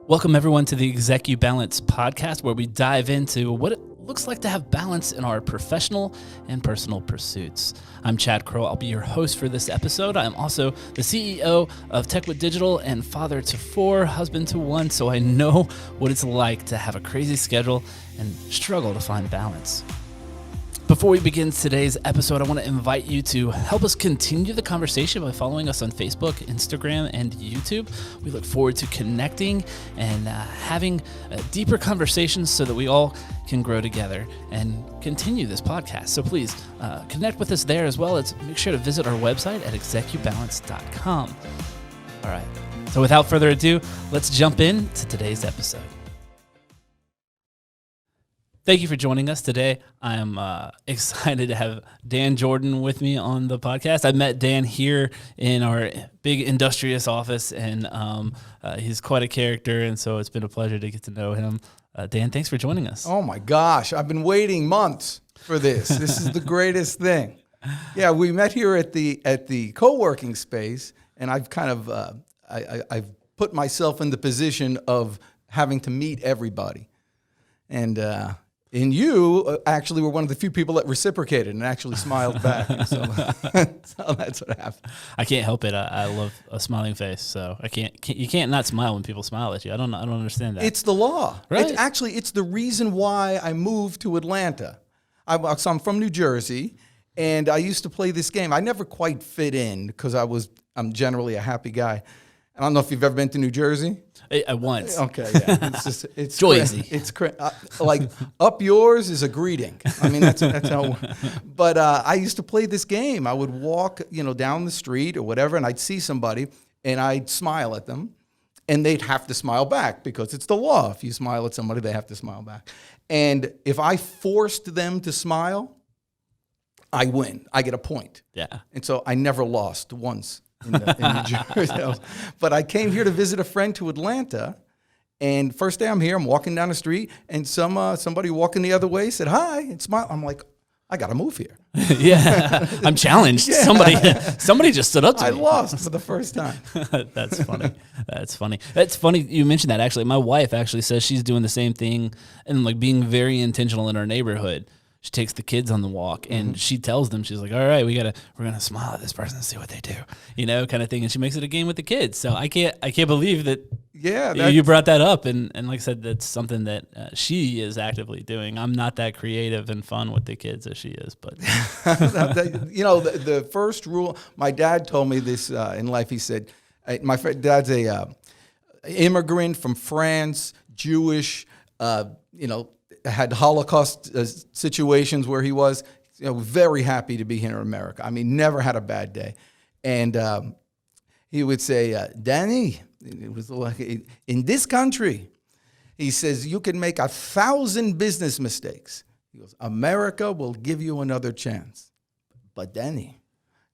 Welcome, everyone, to the ExecuBalance podcast, where we dive into what it looks like to have balance in our professional and personal pursuits. I'm Chad Crow. I'll be your host for this episode. I'm also the CEO of Techwit Digital and father to 4, husband to 1, so I know what it's like to have a crazy schedule and struggle to find balance. Before we begin today's episode, I want to invite you to help us continue the conversation by following us on Facebook, Instagram, and YouTube. We look forward to connecting and having deeper conversations so that we all can grow together and continue this podcast. So please connect with us there, as well as make sure to visit our website at ExecuBalance.com. All right. So without further ado, let's jump into today's episode. Thank you for joining us today. I'm excited to have Dan Jourdan with me on the podcast. I met Dan here in our big industrious office, and he's quite a character, and so it's been a pleasure to get to know him. Dan, thanks for joining us. Oh my gosh, I've been waiting months for this. This is the greatest thing. Yeah, we met here at the co-working space, and I've kind of I've put myself in the position of having to meet everybody, and you actually were one of the few people that reciprocated and actually smiled back. So that's what happened. I can't help it. I love a smiling face, so you can't not smile when people smile at you. I don't understand that. It's the law. Right. It's the reason why I moved to Atlanta. I'm from New Jersey, and I used to play this game. I never quite fit in because I'm generally a happy guy. I don't know if you've ever been to New Jersey. Once. Okay, yeah. It's Joyzy. It's like up yours is a greeting. I mean, that's how. But I used to play this game. I would walk, down the street or whatever, and I'd see somebody, and I'd smile at them, and they'd have to smile back because it's the law. If you smile at somebody, they have to smile back. And if I forced them to smile, I win. I get a point. Yeah. And so I never lost once. in New Jersey. But I came here to visit a friend to Atlanta, and first day I'm here, I'm walking down the street, and somebody walking the other way said hi and smiled. I'm like, I got to move here. Yeah, I'm challenged. Yeah. Somebody just stood up to me. I lost for the first time. That's funny. That's funny you mentioned that. Actually, my wife actually says she's doing the same thing and like being very intentional in our neighborhood. She takes the kids on the walk, and she tells them, she's like, all right, we're gonna smile at this person and see what they do, kind of thing. And she makes it a game with the kids. So I can't believe that. Yeah, you brought that up, and like I said, that's something that she is actively doing. I'm not that creative and fun with the kids as she is, but the first rule. My dad told me this in life. He said, my dad's a immigrant from France, Jewish, had Holocaust situations where he was very happy to be here in America. I mean, never had a bad day. And he would say, Danny, it was like, in this country, he says, you can make 1,000 business mistakes. He goes, America will give you another chance. But Danny,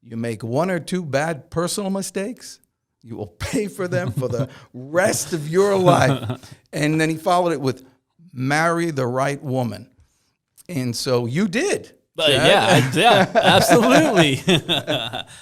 you make 1 or 2 bad personal mistakes, you will pay for them for the rest of your life. And then he followed it with, marry the right woman. And so you did. Yeah, absolutely.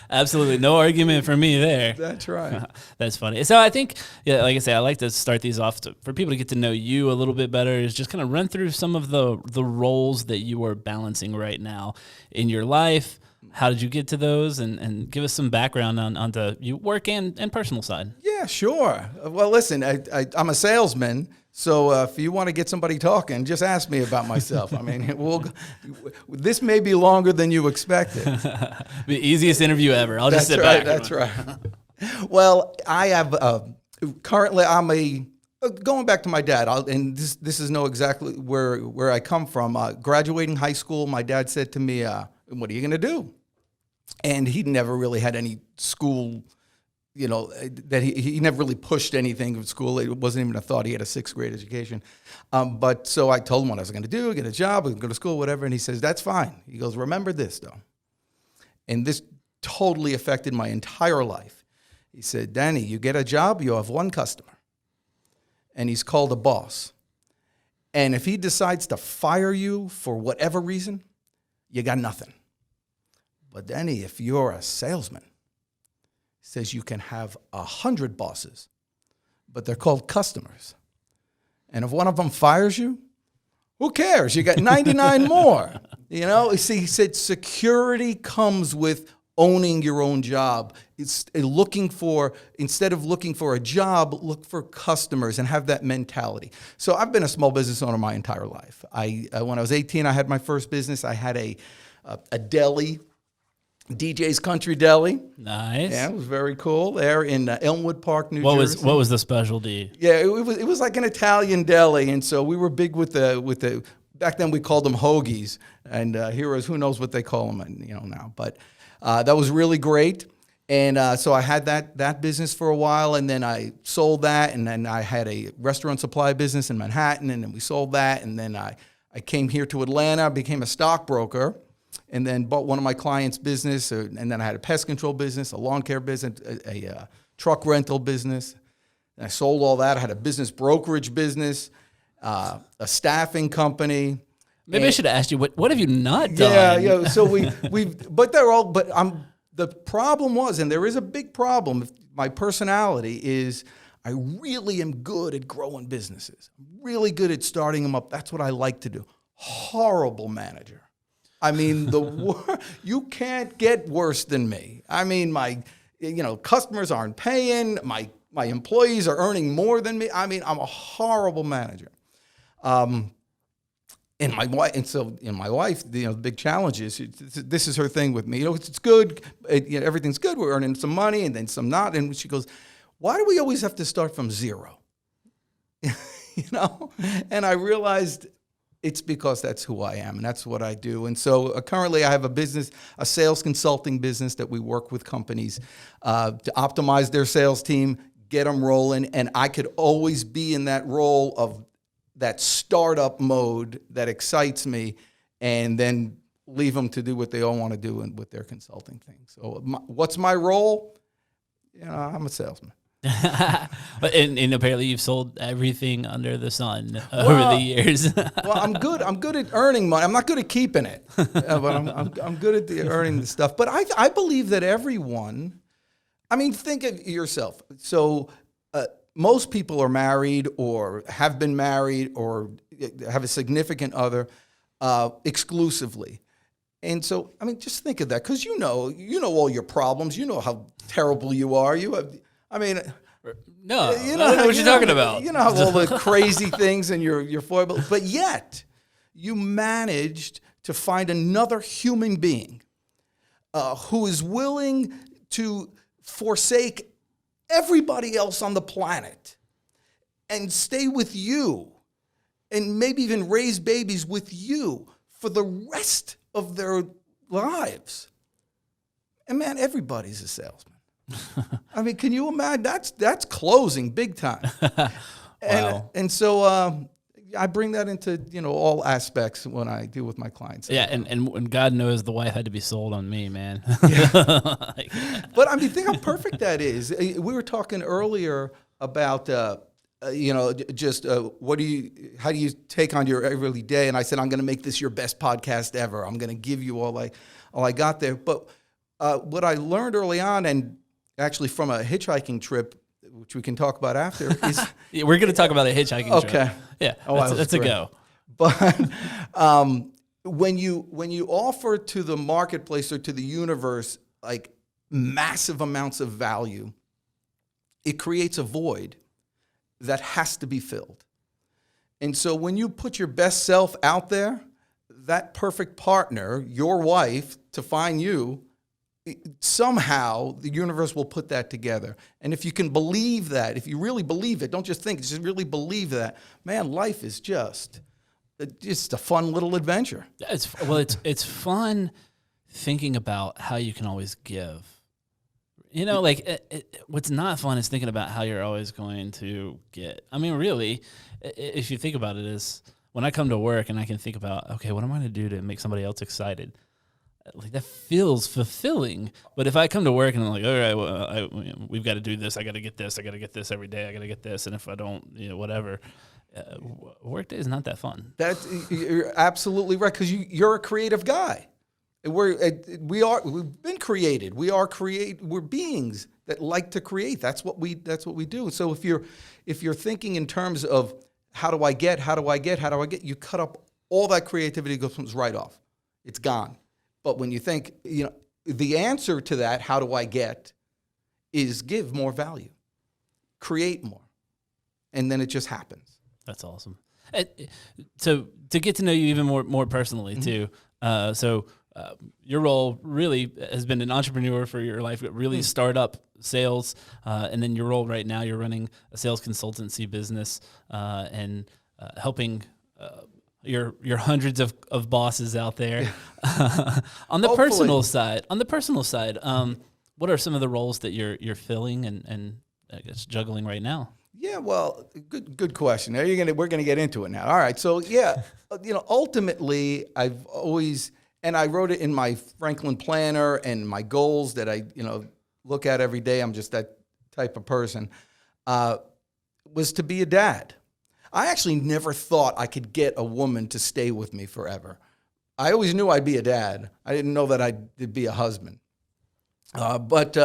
Absolutely. No argument for me there. That's right. That's funny. So I think, like I say, I like to start these off for people to get to know you a little bit better, is just kind of run through some of the roles that you are balancing right now in your life. How did you get to those? And give us some background on the your work and personal side. Yeah, sure. Well, listen, I'm a salesman. So if you want to get somebody talking, just ask me about myself. I mean, this may be longer than you expected. The easiest interview ever. I'll just sit back. That's right. Well, I have currently going back to my dad, and this is exactly where I come from. Graduating high school, my dad said to me, "What are you going to do?" And he never really had any school. That he never really pushed anything at school. It wasn't even a thought. He had a 6th grade education. But so I told him what I was going to do, get a job, go to school, whatever. And he says, that's fine. He goes, remember this, though. And this totally affected my entire life. He said, Danny, you get a job, you have 1 customer. And he's called a boss. And if he decides to fire you for whatever reason, you got nothing. But Danny, if you're a salesman, says you can have 100 bosses, but they're called customers. And if one of them fires you, who cares? You got 99 more. You know, see, he said security comes with owning your own job. It's instead of looking for a job, look for customers and have that mentality. So I've been a small business owner my entire life. When I was 18, I had my first business. I had a deli, DJ's Country Deli. Nice. Yeah, it was very cool there in Elmwood Park, New Jersey. What was the specialty? Yeah, it was like an Italian deli, and so we were big with the back then we called them hoagies, and heroes, who knows what they call them, now. But that was really great, and so I had that business for a while, and then I sold that, and then I had a restaurant supply business in Manhattan, and then we sold that, and then I came here to Atlanta, became a stockbroker, and then bought one of my clients' business, and then I had a pest control business, a lawn care business, a truck rental business. And I sold all that. I had a business brokerage business, a staffing company. Maybe I should have asked you, what have you not done? Yeah. So the problem was, and there is a big problem, my personality is I really am good at growing businesses. I'm really good at starting them up. That's what I like to do. Horrible manager. I mean, you can't get worse than me. I mean, my customers aren't paying. My employees are earning more than me. I mean, I'm a horrible manager. And my wife, the big challenge is this is her thing with me. It's good. Everything's good. We're earning some money and then some not. And she goes, "Why do we always have to start from zero?" And I realized it's because that's who I am and that's what I do. And so currently I have a business, a sales consulting business that we work with companies to optimize their sales team, get them rolling. And I could always be in that role of that startup mode that excites me and then leave them to do what they all want to do with their consulting thing. So what's my role? I'm a salesman. and apparently you've sold everything under the sun over the years. Well, I'm good at earning money. I'm not good at keeping it, but I'm good at earning the stuff. But I believe that everyone. I mean, think of yourself. So most people are married or have been married or have a significant other exclusively. And so, I mean, just think of that, because you know all your problems. You know how terrible you are. No, I don't know what you're talking about. You know how all the crazy things and your foibles, but yet you managed to find another human being who is willing to forsake everybody else on the planet and stay with you and maybe even raise babies with you for the rest of their lives. And man, everybody's a salesman. I mean, can you imagine? That's closing big time. Wow. And so I bring that into all aspects when I deal with my clients. Yeah, and God knows the wife had to be sold on me, man. Yeah. But I mean, think how perfect that is. We were talking earlier about how do you take on your every day? And I said, I'm going to make this your best podcast ever. I'm going to give you all I got there. But what I learned early on, and actually from a hitchhiking trip, which we can talk about after, is yeah, we're going to talk about a hitchhiking trip. Okay. Yeah, that's a go. But when you offer to the marketplace or to the universe like massive amounts of value, it creates a void that has to be filled. And so when you put your best self out there, that perfect partner, your wife, to find you, somehow the universe will put that together. And if you can believe that, if you really believe it, don't just think, just really believe that, man, life is just a fun little adventure. It's fun thinking about how you can always give. What's not fun is thinking about how you're always going to get. I mean, really, if you think about it, is when I come to work and I can think about, okay, what am I going to do to make somebody else excited? Like, that feels fulfilling. But if I come to work and I'm like, all right, well, we've got to do this. I got to get this. I got to get this every day. I got to get this. And if I don't, whatever, work day is not that fun. You're absolutely right, because you're a creative guy. We've been created. We're beings that like to create. That's what we do. So if you're thinking in terms of how do I get, you cut up all that creativity goes right off. It's gone. But when you think, the answer to that, how do I get, is give more value, create more, and then it just happens. That's awesome. So to get to know you even more personally too. Your role really has been an entrepreneur for your life, really startup sales, and then your role right now, you're running a sales consultancy business and helping your hundreds of bosses out there. On the personal side, what are some of the roles that you're filling and I guess juggling right now? Yeah, well, good question. Now we're gonna get into it now. All right, so ultimately, I've always, and I wrote it in my Franklin planner and my goals that I look at every day. I'm just that type of person. Was to be a dad. I actually never thought I could get a woman to stay with me forever. I always knew I'd be a dad. I didn't know that I'd be a husband. But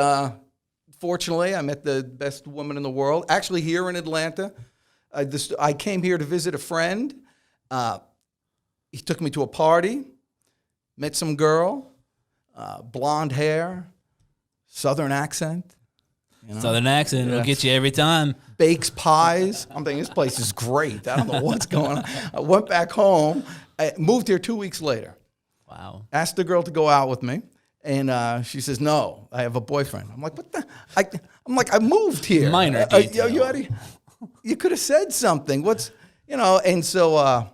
fortunately, I met the best woman in the world, actually here in Atlanta. I came here to visit a friend. He took me to a party, met some girl, blonde hair, Southern accent. Southern accent will get you every time. Bakes pies. I'm thinking, this place is great. I don't know what's going on. I went back home. I moved here 2 weeks later. Wow. Asked the girl to go out with me. And she says, no, I have a boyfriend. I'm like, what the? I'm like, I moved here. Minor detail. You could have said something. And so I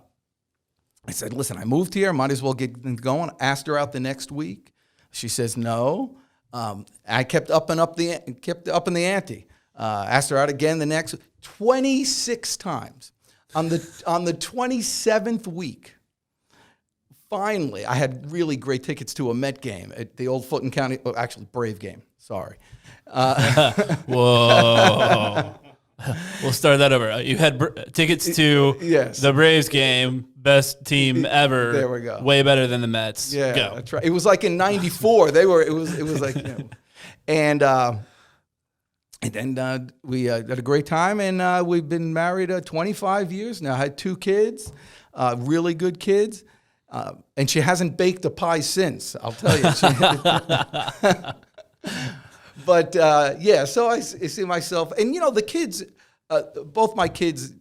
said, listen, I moved here. Might as well get going. Asked her out the next week. She says, no. I kept upping the ante. Asked her out again the next 26 times. On the 27th week, finally, I had really great tickets to a Met game at the old Fulton County, actually Brave game. Sorry. Whoa. We'll start that over. You had tickets to the Braves game, best team ever. There we go. Way better than the Mets. Yeah, go. That's right. It was like in '94. It was like, and then we had a great time, and we've been married 25 years now. I had 2 kids, really good kids, and she hasn't baked a pie since. I'll tell you. But so I see myself, and the kids, both my kids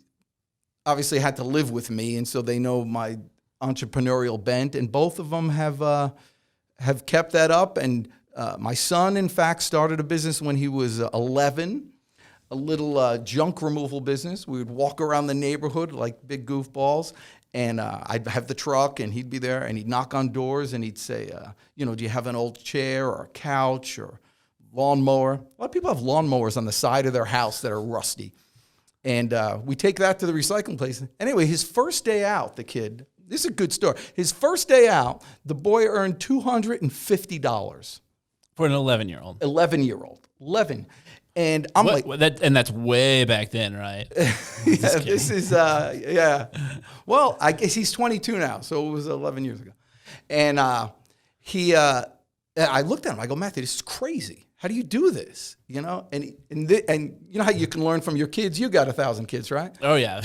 obviously had to live with me, and so they know my entrepreneurial bent, and both of them have kept that up. And my son, in fact, started a business when he was 11, a little junk removal business. We would walk around the neighborhood like big goofballs, and I'd have the truck, and he'd be there, and he'd knock on doors, and he'd say, do you have an old chair or a couch or lawnmower? A lot of people have lawnmowers on the side of their house that are rusty. And we take that to the recycling place. Anyway, his first day out, the kid, this is a good story. His first day out, the boy earned $250. For an 11-year-old. 11-year-old. 11. And I'm and that's way back then, right? This is, Well, I guess he's 22 now, so it was 11 years ago. And I looked at him, I go, Matthew, this is crazy. How do you do this? And you know how you can learn from your kids? You got 1,000 kids, right? Oh, yeah.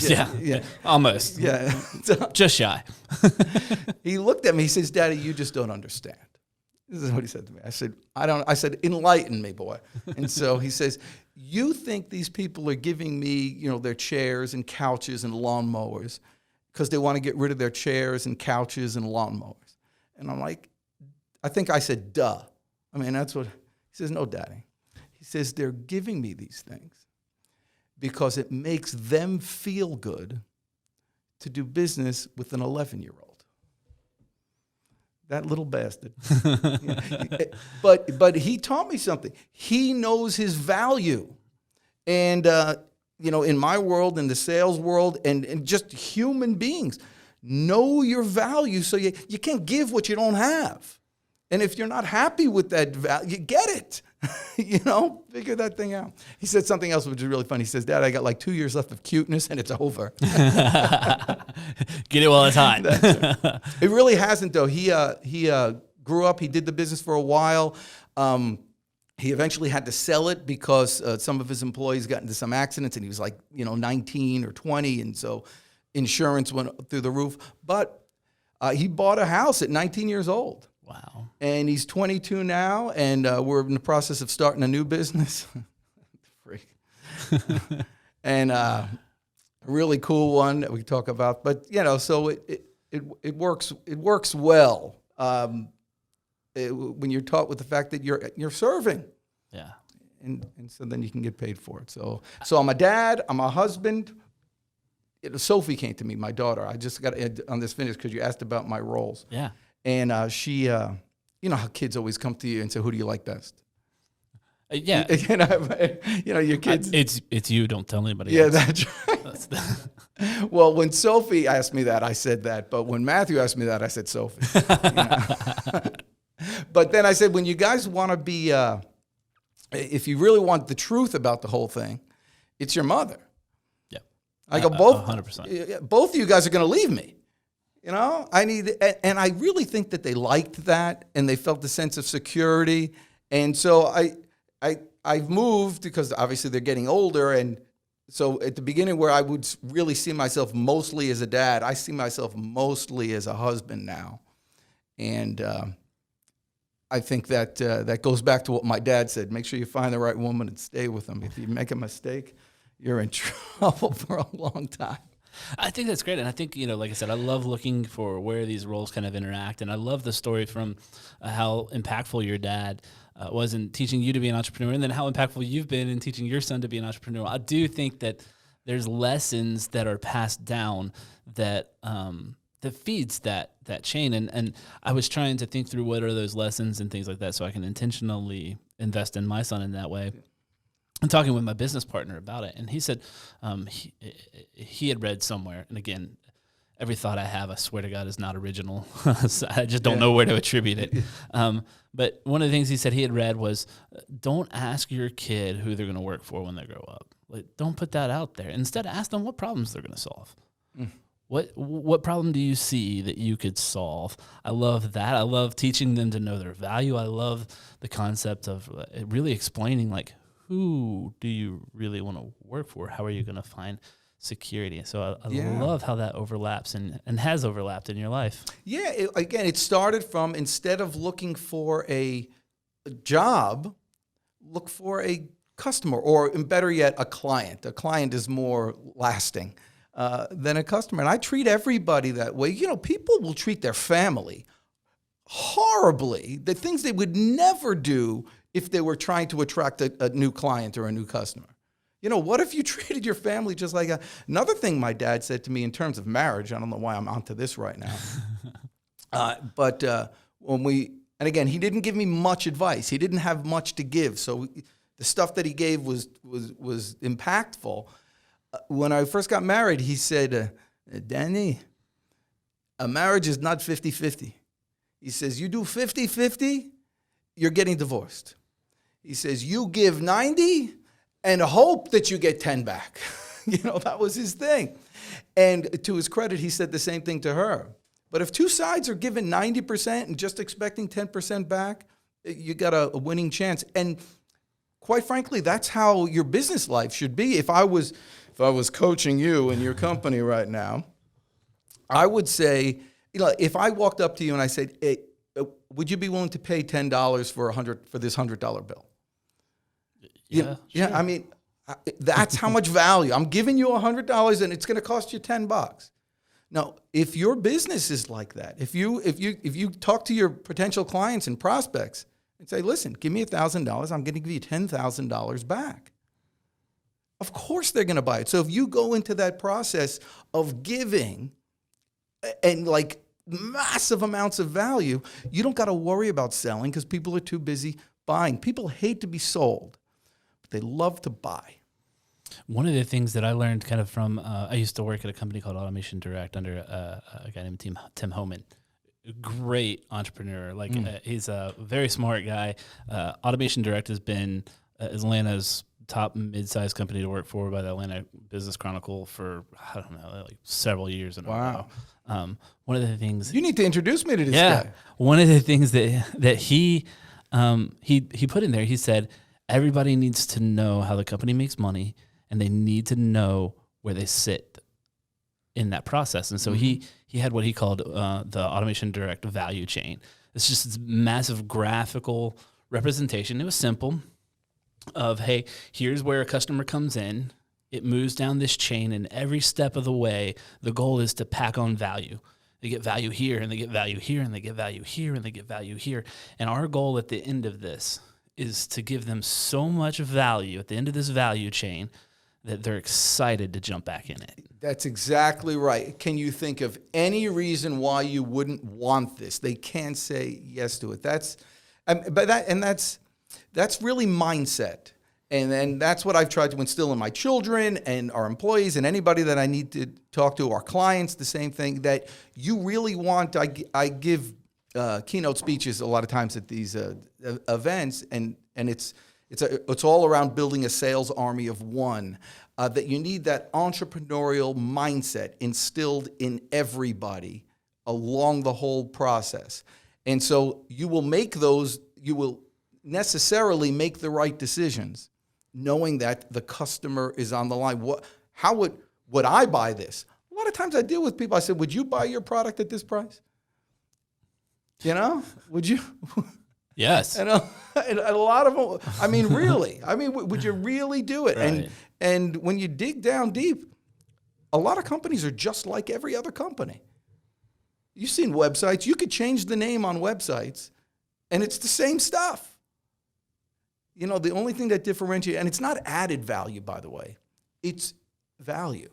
Almost. Yeah. Just shy. He looked at me, he says, Daddy, you just don't understand. This is what he said to me. I said, I said, enlighten me, boy. And so he says, you think these people are giving me, their chairs and couches and lawnmowers because they want to get rid of their chairs and couches and lawnmowers. And I'm like, I think I said, duh. I mean, that's what... He says, no, Daddy. He says, they're giving me these things because it makes them feel good to do business with an 11-year-old. That little bastard. But he taught me something. He knows his value. And, in my world, in the sales world, and just human beings, know your value so you can't give what you don't have. And if you're not happy with that value, get it. Figure that thing out. He said something else which is really funny. He says, Dad, I got like 2 years left of cuteness and it's over. Get it while it's hot. It really hasn't, though. He grew up. He did the business for a while. He eventually had to sell it because some of his employees got into some accidents, and he was like, 19 or 20, and so insurance went through the roof. But he bought a house at 19 years old. Wow. And he's 22 now, and we're in the process of starting a new business. Freak. And a really cool one that we talk about. But, so it works well. When you're taught with the fact that you're serving. Yeah. And so then you can get paid for it. So I'm a dad, I'm a husband. Sophie came to me, my daughter. I just got on this finish because you asked about my roles. Yeah. And she, how kids always come to you and say, who do you like best? Yeah. Your kids. It's you, don't tell anybody Yeah, else. that's right. Well, when Sophie asked me that, I said that. But when Matthew asked me that, I said Sophie. But then I said, when you guys want to be, if you really want the truth about the whole thing, it's your mother. Yeah. I go, both 100%. Both of you guys are going to leave me. I need, and I really think that they liked that, and they felt the sense of security. And so I've moved because obviously they're getting older, and so at the beginning where I would really see myself mostly as a dad, I see myself mostly as a husband now, and I think that that goes back to what my dad said: make sure you find the right woman and stay with them. If you make a mistake, you're in trouble for a long time. I think that's great. And I think, like I said, I love looking for where these roles kind of interact. And I love the story from how impactful your dad was in teaching you to be an entrepreneur, and then how impactful you've been in teaching your son to be an entrepreneur. I do think that there's lessons that are passed down that that feeds that chain. And I was trying to think through what are those lessons and things like that so I can intentionally invest in my son in that way. I'm talking with my business partner about it, and he said he had read somewhere, and again, every thought I have, I swear to God, is not original. So I just don't know where to attribute it. But one of the things he said he had read was, don't ask your kid who they're going to work for when they grow up. Like, don't put that out there. Instead, ask them what problems they're going to solve. What problem do you see that you could solve? I love that. I love teaching them to know their value. I love the concept of really explaining, like, who do you really want to work for? How are you going to find security? So I love how that overlaps and has overlapped in your life. Yeah, it started from, instead of looking for a job, look for a customer, or better yet, a client. A client is more lasting than a customer. And I treat everybody that way. People will treat their family horribly, the things they would never do if they were trying to attract a new client or a new customer. What if you treated your family just like another thing my dad said to me in terms of marriage? I don't know why I'm onto this right now. But and again, he didn't give me much advice. He didn't have much to give. So the stuff that he gave was impactful. When I first got married, he said, Danny, a marriage is not 50-50. He says, you do 50-50, you're getting divorced. He says, you give 90 and hope that you get 10 back. That was his thing. And to his credit, he said the same thing to her. But if two sides are given 90% and just expecting 10% back, you got a winning chance. And quite frankly, that's how your business life should be. If I was coaching you in your company right now, I would say, if I walked up to you and I said, hey, would you be willing to pay $10 for this $100 bill? Yeah. Yeah. I mean, that's how much value. I'm giving you $100 and it's going to cost you $10. Now, if your business is like that, if you talk to your potential clients and prospects and say, listen, give me $1,000, I'm going to give you $10,000 back. Of course they're going to buy it. So if you go into that process of giving and like massive amounts of value, you don't got to worry about selling because people are too busy buying. People hate to be sold, but they love to buy. One of the things that I learned kind of from, I used to work at a company called Automation Direct under a guy named Tim Homan. Great entrepreneur. He's a very smart guy. Automation Direct has been Atlanta's top mid-sized company to work for by the Atlanta Business Chronicle for, I don't know, like several years in a row. One of the things... You need to introduce me to this guy. One of the things that he he put in there, he said, everybody needs to know how the company makes money, and they need to know where they sit in that process. And so he had what he called the automation direct value chain. It's just this massive graphical representation. It was simple of, hey, here's where a customer comes in. It moves down this chain, and every step of the way, the goal is to pack on value. They get value here, and they get value here, and they get value here, and they get value here. And our goal at the end of this is to give them so much value at the end of this value chain that they're excited to jump back in it. That's exactly right. Can you think of any reason why you wouldn't want this? They can't say yes to it. That's really mindset. And then that's what I've tried to instill in my children and our employees and anybody that I need to talk to, our clients, the same thing, that you really want. I give keynote speeches a lot of times at these events, and it's all around building a sales army of one, that you need that entrepreneurial mindset instilled in everybody along the whole process. And so you will necessarily make the right decisions, knowing that the customer is on the line. How would I buy this? A lot of times I deal with people, I said, would you buy your product at this price? Would you? Yes. And a lot of them, I mean, really, would you really do it? Right. And when you dig down deep, a lot of companies are just like every other company. You've seen websites. You could change the name on websites, and it's the same stuff. The only thing that differentiates, and it's not added value, by the way, it's value.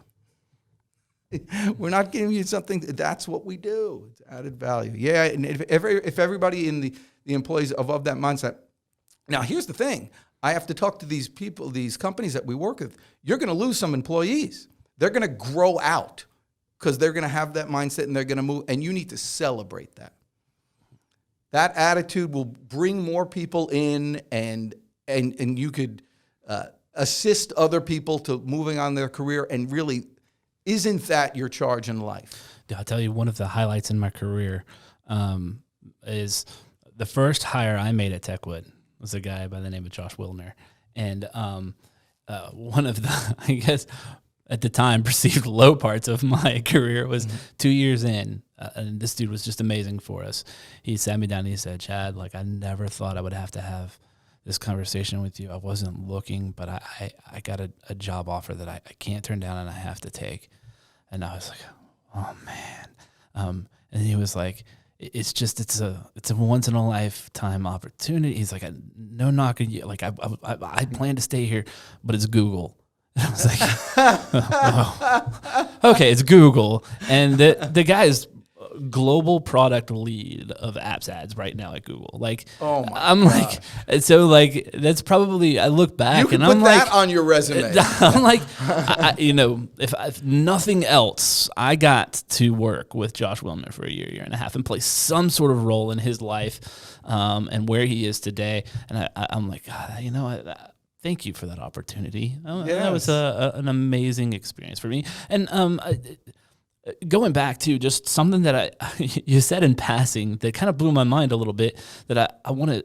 We're not giving you something, that's what we do. It's added value. Yeah, and if everybody in the employees above that mindset. Now, here's the thing. I have to talk to these people, these companies that we work with. You're going to lose some employees. They're going to grow out because they're going to have that mindset and they're going to move, and you need to celebrate that. That attitude will bring more people in, and you could assist other people to moving on their career, and really, isn't that your charge in life? I'll tell you, one of the highlights in my career is the first hire I made at Techwood was a guy by the name of Josh Wilner. And one of the, I guess, at the time, perceived low parts of my career was 2 years in. And this dude was just amazing for us. He sat me down and he said, Chad, I never thought I would have to have this conversation with you. I wasn't looking, but I got a job offer that I can't turn down and I have to take. And I was like, oh man. And he was like, it's a once in a lifetime opportunity. He's like, no knock on you. I plan to stay here, but it's Google. And I was like, oh, okay, it's Google. And the guy is global product lead of apps ads right now at Google. Oh my I'm gosh. That's probably, I look back You can and put I'm that on your resume. I'm like, if nothing else, I got to work with Josh Wilner for a year and a half, and play some sort of role in his life, and where he is today. And I'm like, thank you for that opportunity. That was an amazing experience for me. And going back to just something that you said in passing that kind of blew my mind a little bit, that I want to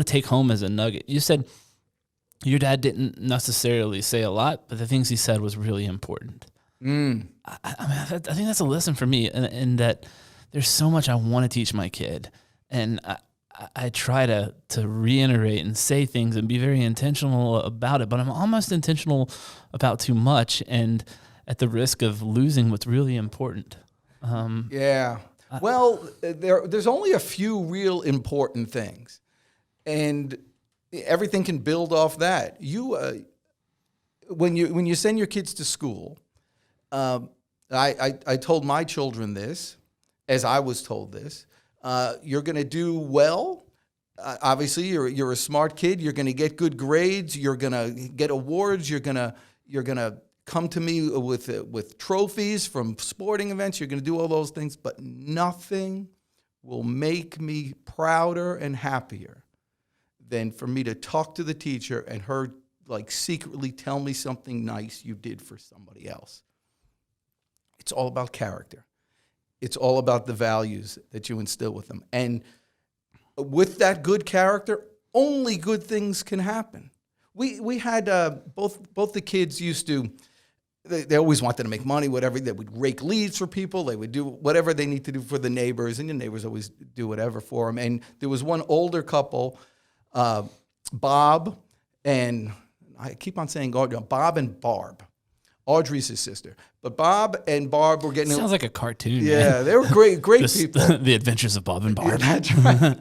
take home as a nugget. You said your dad didn't necessarily say a lot, but the things he said was really important. I think that's a lesson for me, in that there's so much I want to teach my kid, and I try to reiterate and say things and be very intentional about it, but I'm almost intentional about too much, and at the risk of losing what's really important. Well, there's only a few real important things, and everything can build off that. When you send your kids to school, I told my children this, as I was told this. You're going to do well. Obviously, you're a smart kid. You're going to get good grades. You're going to get awards. You're going to come to me with trophies from sporting events. You're going to do all those things, but nothing will make me prouder and happier than for me to talk to the teacher and her secretly tell me something nice you did for somebody else. It's all about character. It's all about the values that you instill with them. And with that good character, only good things can happen. We had both the kids used to. They always wanted to make money, whatever. They would rake leads for people. They would do whatever they need to do for the neighbors, and the neighbors always do whatever for them. And there was one older couple, Bob, and I keep on saying Bob and Barb. Audrey's his sister. But Bob and Barb were getting... Sounds like a cartoon, Yeah, man. they were great people. The Adventures of Bob and Barb. Yeah, that's right.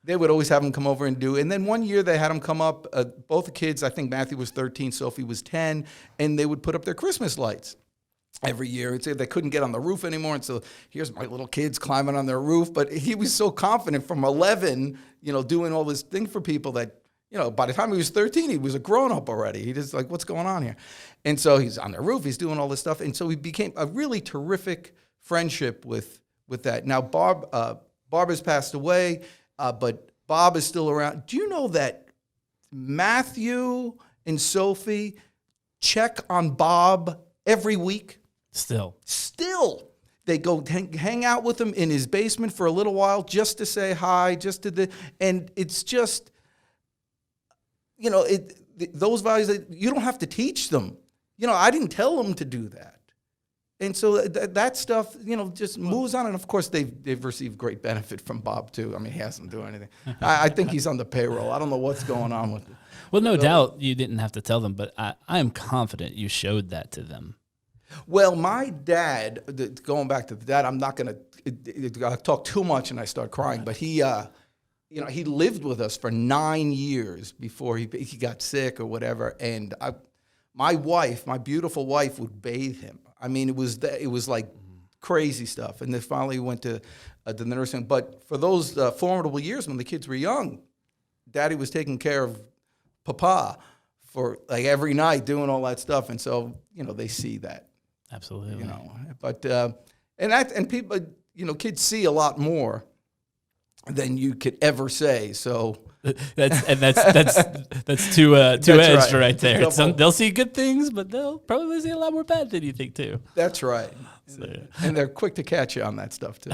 They would always have them come over and do. And then one year they had them come up, both the kids, I think Matthew was 13, Sophie was 10, and they would put up their Christmas lights every year. It's, they couldn't get on the roof anymore, and so here's my little kids climbing on their roof. But he was so confident from 11, doing all this thing for people that, by the time he was 13, he was a grown-up already. He just like, what's going on here? And so he's on the roof, he's doing all this stuff. And so he became a really terrific friendship with that. Now, Barb has passed away. But Bob is still around. Do you know that Matthew and Sophie check on Bob every week? Still. They go hang out with him in his basement for a little while just to say hi, and it's just, those values that you don't have to teach them. I didn't tell them to do that. And so that stuff, just moves on. And, of course, they've received great benefit from Bob, too. I mean, he hasn't done anything. I think he's on the payroll. I don't know what's going on with it. Well, no doubt you didn't have to tell them, but I am confident you showed that to them. Well, my dad, going back to the dad, I'm not going to talk too much and I start crying, but he lived with us for 9 years before he got sick or whatever. And my beautiful wife, would bathe him. I mean, it was like crazy stuff. And then finally went to the nursing. But for those formidable years when the kids were young, Daddy was taking care of Papa for like every night, doing all that stuff. And so, they see that. Absolutely. But and people, kids see a lot more than you could ever say. So that's two-edged right there. They'll see good things, but they'll probably see a lot more bad than you think too. That's right. So, yeah. And they're quick to catch you on that stuff too.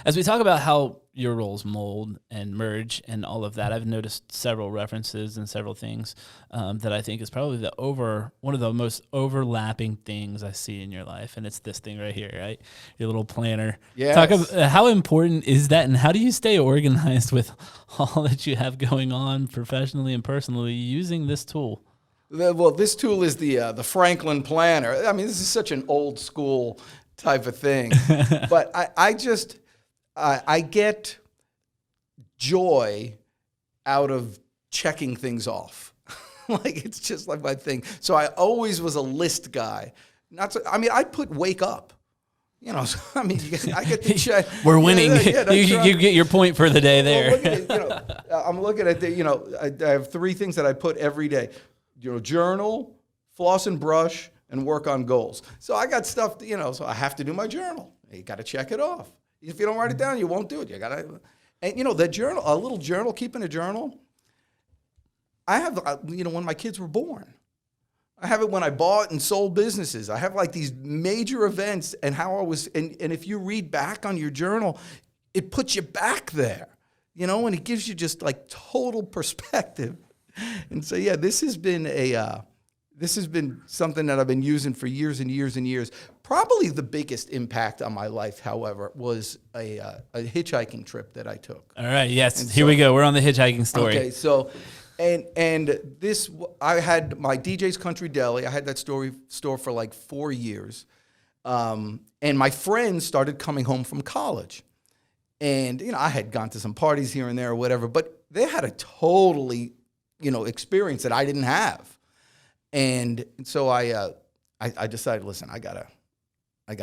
As we talk about how your roles mold and merge and all of that, I've noticed several references and several things that I think is probably one of the most overlapping things I see in your life, and it's this thing right here, right? Your little planner. Yes. Talk about how important is that, and how do you stay organized with all that you have going on professionally and personally using this tool? Well, this tool is the Franklin Planner. I mean, this is such an old school type of thing, but I get joy out of checking things off. Like, it's just like my thing. So I always was a list guy. I'd put wake up. I get to check. We're winning. Yeah, you get your point for the day there. Well, I'm looking at I have 3 things that I put every day. Journal, floss and brush, and work on goals. So I got stuff, so I have to do my journal. You got to check it off. If you don't write it down, you won't do it. You got to, and the journal, a little journal, keeping a journal. I have, when my kids were born. I have it when I bought and sold businesses. I have like these major events and how I was, and if you read back on your journal, it puts you back there, and it gives you just like total perspective. And so, yeah, this has been something that I've been using for years and years and years. Probably the biggest impact on my life, however, was a hitchhiking trip that I took. All right, yes, here we go. We're on the hitchhiking story. Okay, so, and this, I had my DJ's Country Deli. I had that store for like 4 years. And my friends started coming home from college. And, I had gone to some parties here and there or whatever, but they had a totally experience that I didn't have. And so I decided, listen, I gotta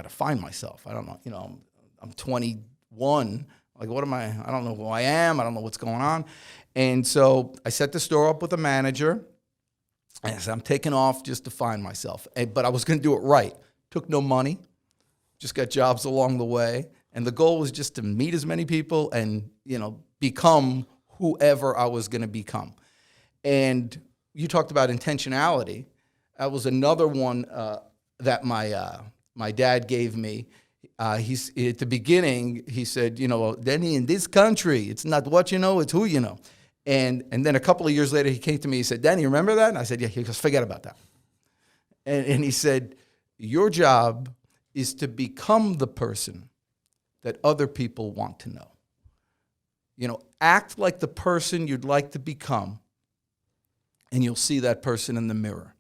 find myself. I don't know, I'm 21. Like, what am I? I don't know who I am. I don't know what's going on. And so I set the store up with a manager. And I said, I'm taking off just to find myself. But I was going to do it right. Took no money. Just got jobs along the way. And the goal was just to meet as many people and, become whoever I was going to become. And you talked about intentionality. That was another one that my dad gave me. he's at the beginning, he said, Denny, in this country, it's not what you know, it's who you know. And then a couple of years later, he came to me, he said, Denny, remember that? And I said, yeah. He goes, forget about that. And he said, your job is to become the person that other people want to know. Act like the person you'd like to become, and you'll see that person in the mirror.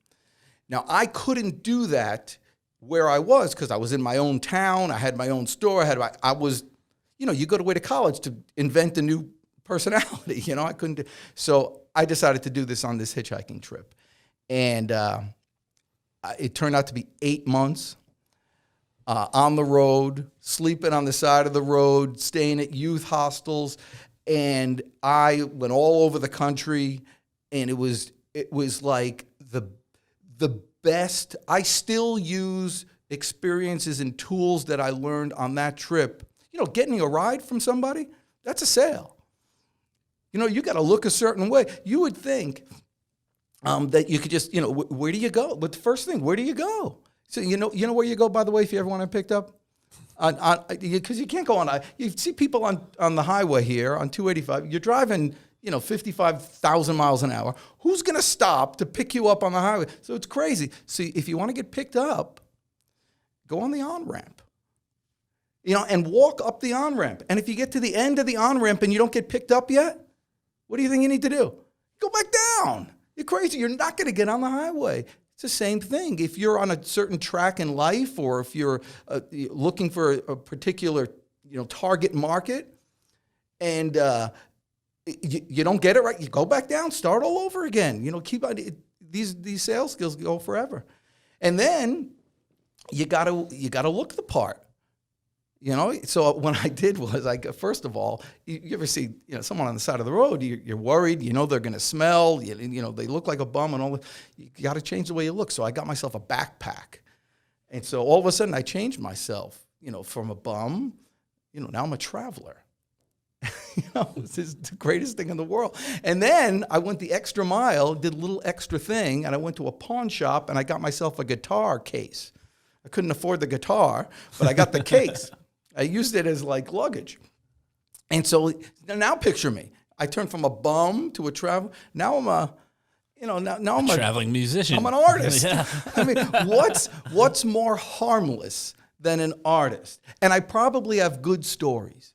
Now, I couldn't do that where I was because I was in my own town. I had my own store. I was, you go away to college to invent a new personality. I couldn't do. So I decided to do this on this hitchhiking trip. And it turned out to be 8 months on the road, sleeping on the side of the road, staying at youth hostels. And I went all over the country, and it was like the best. I still use experiences and tools that I learned on that trip. Getting a ride from somebody, that's a sale. You got to look a certain way. You would think that you could just, where do you go? But the first thing, where do you go? So you know where you go, by the way, if you ever want to picked up? Because you can't go on. You see people on the highway here on 285. You're driving, 55,000 miles an hour. Who's going to stop to pick you up on the highway? So it's crazy. See, if you want to get picked up, go on the on-ramp. And walk up the on-ramp. And if you get to the end of the on-ramp and you don't get picked up yet, what do you think you need to do? Go back down. You're crazy. You're not going to get on the highway. It's the same thing. If you're on a certain track in life, or if you're looking for a particular, target market, and you don't get it right, you go back down, start all over again. Keep on these sales skills go forever, and then you gotta look the part. So what I did was, first of all, you ever see someone on the side of the road, you're worried, they're going to smell, they look like a bum and all that. You got to change the way you look. So I got myself a backpack. And so all of a sudden I changed myself, from a bum, now I'm a traveler. This is the greatest thing in the world. And then I went the extra mile, did a little extra thing, and I went to a pawn shop and I got myself a guitar case. I couldn't afford the guitar, but I got the case. I used it as like luggage. And so now picture me. I turned from a bum to a traveler. Now I'm a traveling musician. I'm an artist. Yeah. I mean, what's more harmless than an artist? And I probably have good stories.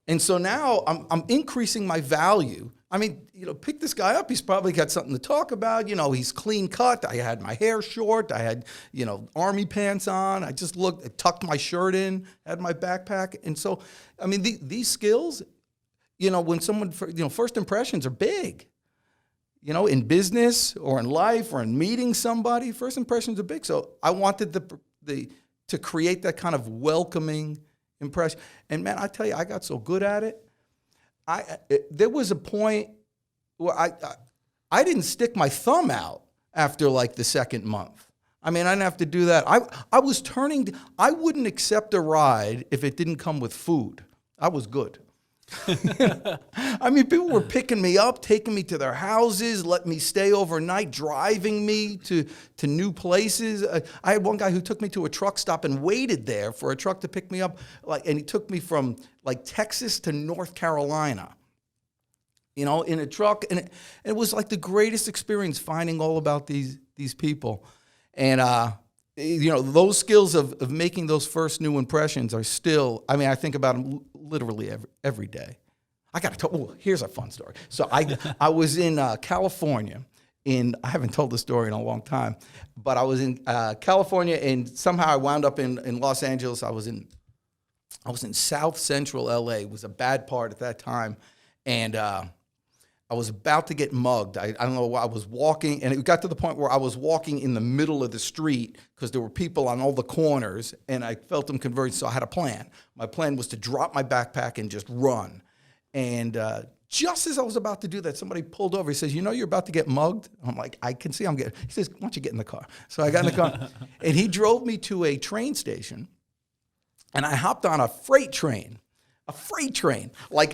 And so now I'm increasing my value. I mean, pick this guy up. He's probably got something to talk about. He's clean cut. I had my hair short. I had, army pants on. I just tucked my shirt in, had my backpack. And so, I mean, these skills, when someone, first impressions are big. In business or in life or in meeting somebody, first impressions are big. So I wanted to create that kind of welcoming impression. And man, I tell you, I got so good at it. There was a point where I didn't stick my thumb out after like the second month. I mean, I didn't have to do that. I wouldn't accept a ride if it didn't come with food. I was good. I mean, people were picking me up, taking me to their houses, letting me stay overnight, driving me to new places. I had one guy who took me to a truck stop and waited there for a truck to pick me up, and he took me from like Texas to North Carolina, in a truck, and it was like the greatest experience finding all about these people, and those skills of making those first new impressions are still, I mean, I think about them literally every day. I got to tell, here's a fun story. So I was in California, I haven't told the story in a long time, but I was in California, and somehow I wound up in Los Angeles. I was in South Central LA. It was a bad part at that time, and I was about to get mugged. I don't know why. I was walking, and it got to the point where I was walking in the middle of the street because there were people on all the corners, and I felt them converge, so I had a plan. My plan was to drop my backpack and just run. And just as I was about to do that, somebody pulled over. He says, you're about to get mugged? I'm like, I can see I'm getting. He says, why don't you get in the car? So I got in the car, and he drove me to a train station, and I hopped on a freight train. A freight train, like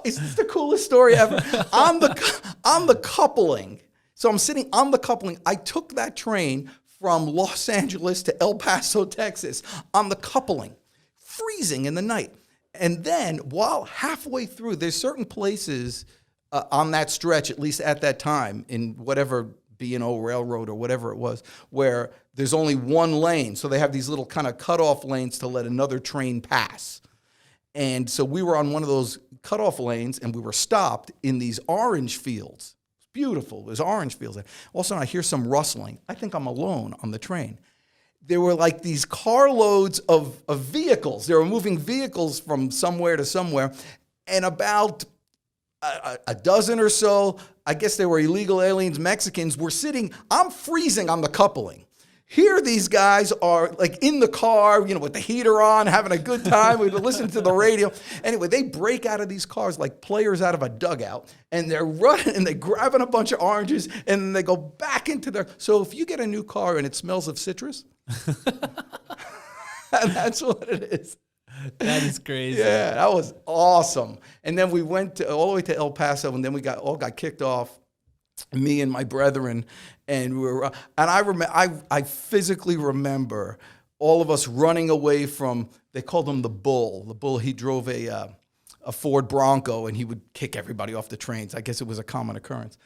is this the coolest story ever? on the coupling. So I'm sitting on the coupling. I took that train from Los Angeles to El Paso, Texas, on the coupling. freezing in the night. And then while halfway through, there's certain places on that stretch, at least at that time, in whatever B&O Railroad or whatever it was, where there's only one lane. So they have these little kind of cutoff lanes to let another train pass. And so we were on one of those cutoff lanes, and we were stopped in these orange fields. It's beautiful. There's orange fields. All of a sudden, I hear some rustling. I think I'm alone on the train. There were like these carloads of vehicles. They were moving vehicles from somewhere to somewhere. And about a dozen or so, I guess they were illegal aliens, Mexicans, were sitting. I'm freezing on the coupling. Here these guys are like in the car, with the heater on, having a good time. We listen to the radio. Anyway, they break out of these cars like players out of a dugout, and they're running and they're grabbing a bunch of oranges, and then they go back into their. So if you get a new car and it smells of citrus, that's what it is. That is crazy. Yeah, that was awesome. And then we went all the way to El Paso, and then we got kicked off. Me and my brethren, and I physically remember all of us running away from. They called him the Bull. The Bull. He drove a Ford Bronco, and he would kick everybody off the trains. I guess it was a common occurrence,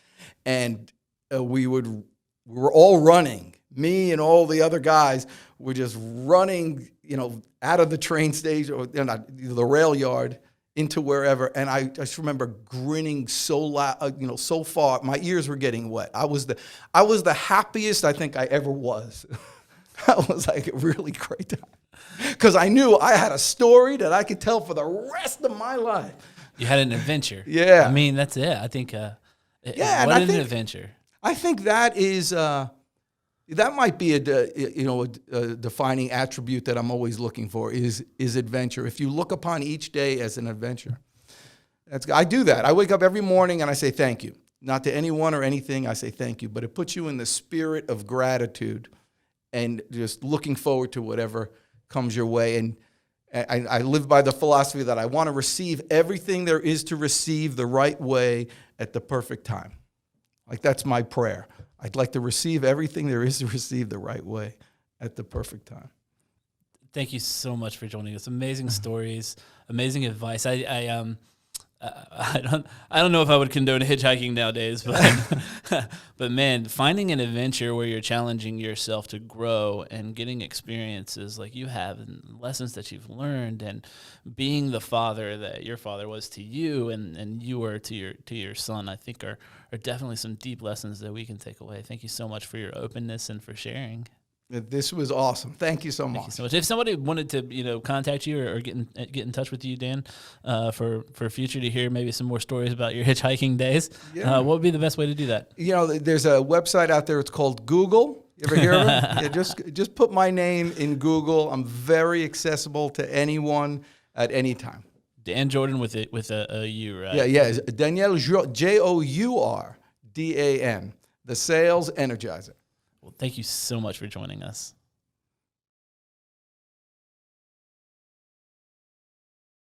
and we were all running. Me and all the other guys were just running, out of the train station or the rail yard into wherever, and I just remember grinning so loud, so far. My ears were getting wet. I was the happiest I think I ever was. That was like a really great time because I knew I had a story that I could tell for the rest of my life. You had an adventure. Yeah, I mean that's it. I think. What an adventure! I think that is. That might be a defining attribute that I'm always looking for is adventure. If you look upon each day as an adventure, I do that. I wake up every morning and I say thank you. Not to anyone or anything, I say thank you. But it puts you in the spirit of gratitude and just looking forward to whatever comes your way. And I live by the philosophy that I want to receive everything there is to receive the right way at the perfect time. Like that's my prayer. I'd like to receive everything there is to receive the right way at the perfect time. Thank you so much for joining us. Amazing stories, amazing advice. I don't know if I would condone hitchhiking nowadays, but man, finding an adventure where you're challenging yourself to grow and getting experiences like you have and lessons that you've learned and being the father that your father was to you and you were to your son, I think are definitely some deep lessons that we can take away. Thank you so much for your openness and for sharing. This was awesome. Thank you so much. Thank you so much. If somebody wanted to contact you or get in touch with you, Dan, for future to hear maybe some more stories about your hitchhiking days, what would be the best way to do that? There's a website out there. It's called Google. You ever hear of it? Yeah, just put my name in Google. I'm very accessible to anyone at any time. Dan Jourdan with a U, right? Yeah. Daniel Jourdan, Jourdan, the Sales Energizer. Well, thank you so much for joining us.